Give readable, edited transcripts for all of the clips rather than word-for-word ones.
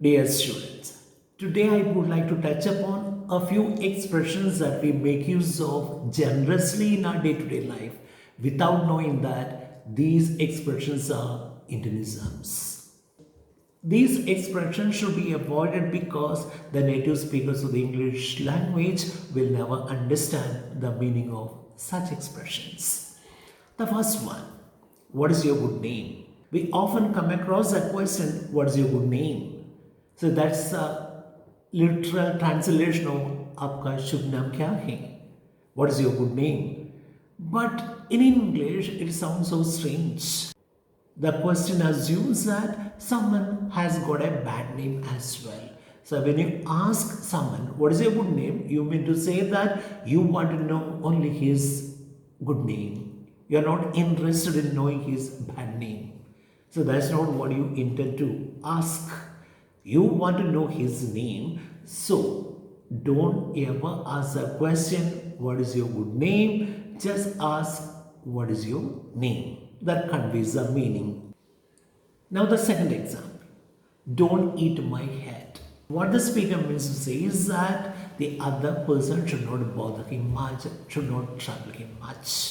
Dear students, today I would like to touch upon a few expressions that we make use of generously in our day-to-day life without knowing that these expressions are Indianisms. These expressions should be avoided because the native speakers of the English language will never understand the meaning of such expressions. The first one, what is your good name? We often come across a question, what is your good name? So that's a literal translation of आपका शुभ नाम क्या है? What is your good name? But in English, it sounds so strange. The question assumes that someone has got a bad name as well. So when you ask someone, what is your good name? You mean to say that you want to know only his good name. You are not interested in knowing his bad name. So that's not what you intend to ask. You want to know his name, so don't ever ask a question, what is your good name? Just ask, what is your name? That conveys the meaning. Now the second example, don't eat my head. What the speaker means to say is that the other person should not bother him much, should not trouble him much.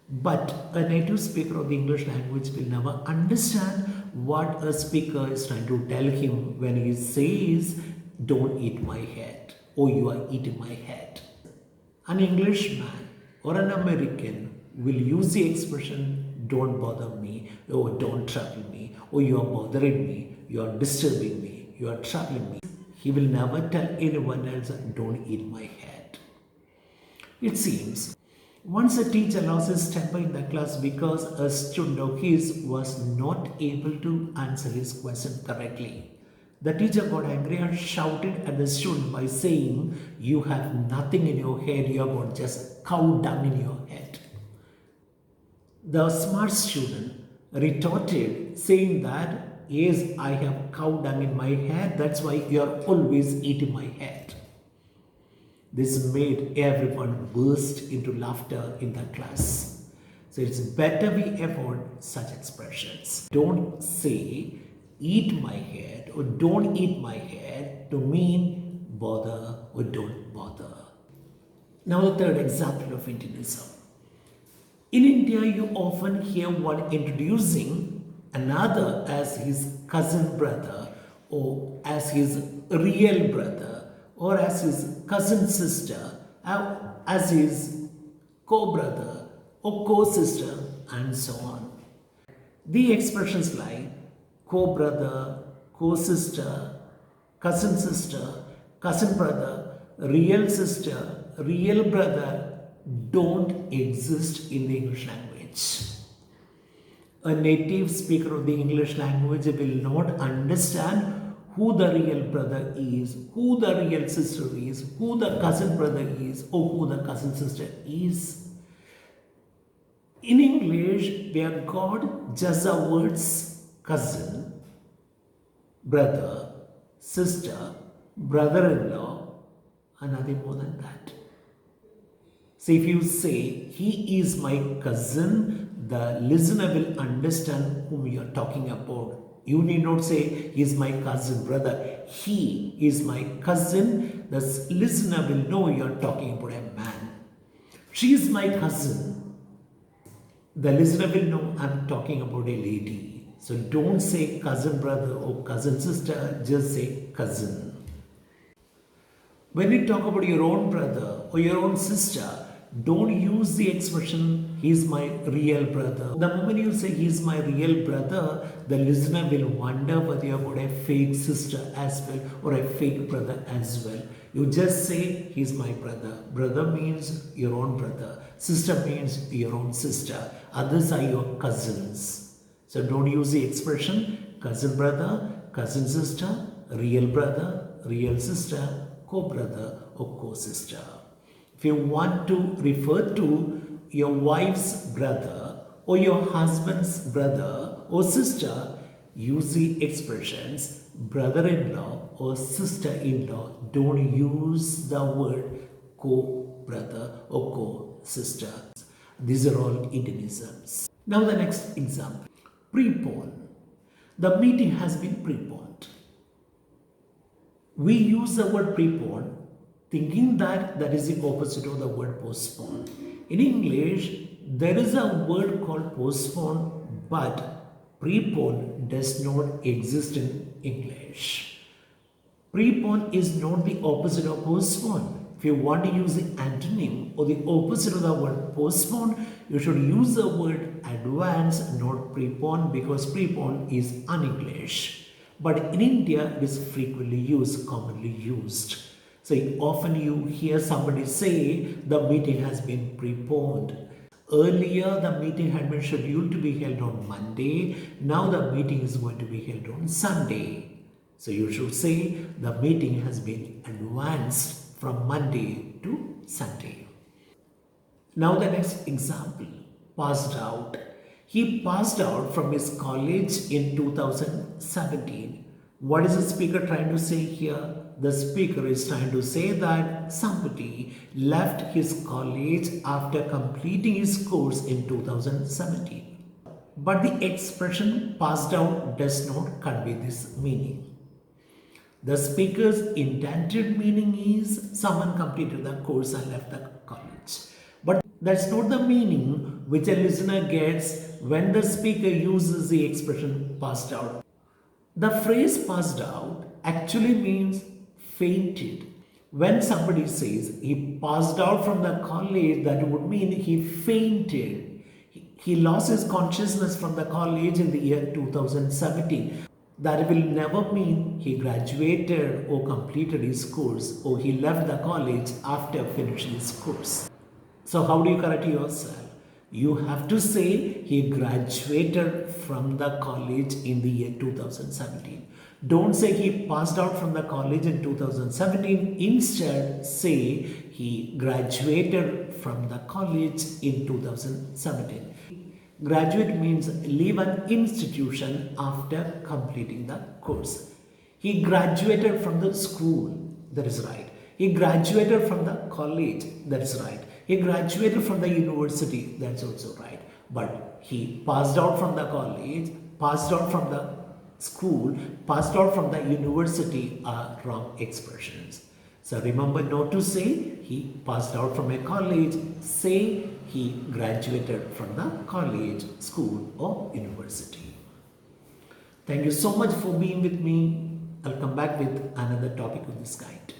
But a native speaker of the English language will never understand what a speaker is trying to tell him when he says, don't eat my head, or you are eating my head. An Englishman or an American will use the expression, don't bother me, or don't trouble me, or you are bothering me, you are disturbing me, you are troubling me. He will never tell anyone else, don't eat my head. It seems once a teacher lost his temper in the class because a student of his was not able to answer his question correctly. The teacher got angry and shouted at the student by saying, you have nothing in your head, you have got just cow dung in your head. The smart student retorted saying that, yes, I have cow dung in my head, that's why you are always eating my head. This made everyone burst into laughter in the class. So it's better we avoid such expressions. Don't say, eat my head or don't eat my head to mean bother or don't bother. Now the third example of Indianism. In India, you often hear one introducing another as his cousin brother or as his real brother or as his cousin sister, as his co-brother or co-sister, and so on. The expressions like co-brother, co-sister, cousin brother, real sister, real brother don't exist in the English language. A native speaker of the English language will not understand who the real brother is, who the real sister is, who the cousin brother is, or who the cousin sister is. In English, we have got just the words cousin, brother, sister, brother-in-law, and nothing more than that. So if you say, he is my cousin, the listener will understand whom you are talking about. You need not say, he is my cousin brother. He is my cousin. The listener will know you are talking about a man. She is my cousin. The listener will know I am talking about a lady. So don't say cousin brother or cousin sister, just say cousin. When you talk about your own brother or your own sister, don't use the expression, he is my real brother. The moment you say he is my real brother, the listener will wonder whether you have got a fake sister as well or a fake brother as well. You just say, he is my brother. Brother means your own brother. Sister means your own sister. Others are your cousins. So don't use the expression, cousin brother, cousin sister, real sister, co-brother or co-sister. If you want to refer to your wife's brother or your husband's brother or sister, use the expressions brother-in-law or sister-in-law. Don't use the word co-brother or co-sister. These are all Indianisms. Now the next example. Prebone. The meeting has been preponed. We use the word prepone thinking that that is the opposite of the word postpone. In English, there is a word called postpone, but prepone does not exist in English. Prepone is not the opposite of postpone. If you want to use the antonym or the opposite of the word postpone, you should use the word advance, not prepone, because prepone is un-English. But in India, it is frequently used, commonly used. So often you hear somebody say the meeting has been preponed. Earlier, the meeting had been scheduled to be held on Monday. Now the meeting is going to be held on Sunday. So you should say the meeting has been advanced from Monday to Sunday. Now the next example, passed out. He passed out from his college in 2017. What is the speaker trying to say here? The speaker is trying to say that somebody left his college after completing his course in 2017. But the expression passed out does not convey this meaning. The speaker's intended meaning is someone completed the course and left the college. But that's not the meaning which a listener gets when the speaker uses the expression passed out. The phrase passed out actually means fainted. When somebody says he passed out from the college, that would mean he fainted. He lost his consciousness from the college in the year 2017. That will never mean he graduated or completed his course or he left the college after finishing his course. So how do you correct yourself? You have to say he graduated from the college in the year 2017. Don't say he passed out from the college in 2017. Instead, say he graduated from the college in 2017. Graduate means leave an institution after completing the course. He graduated from the school, that is right. He graduated from the college, that is right. He graduated from the university, that's also right. But he passed out from the college, passed out from the school, passed out from the university are wrong expressions. So remember not to say he passed out from a college, say he graduated from the college, school or university. Thank you so much for being with me. I'll come back with another topic of this kind.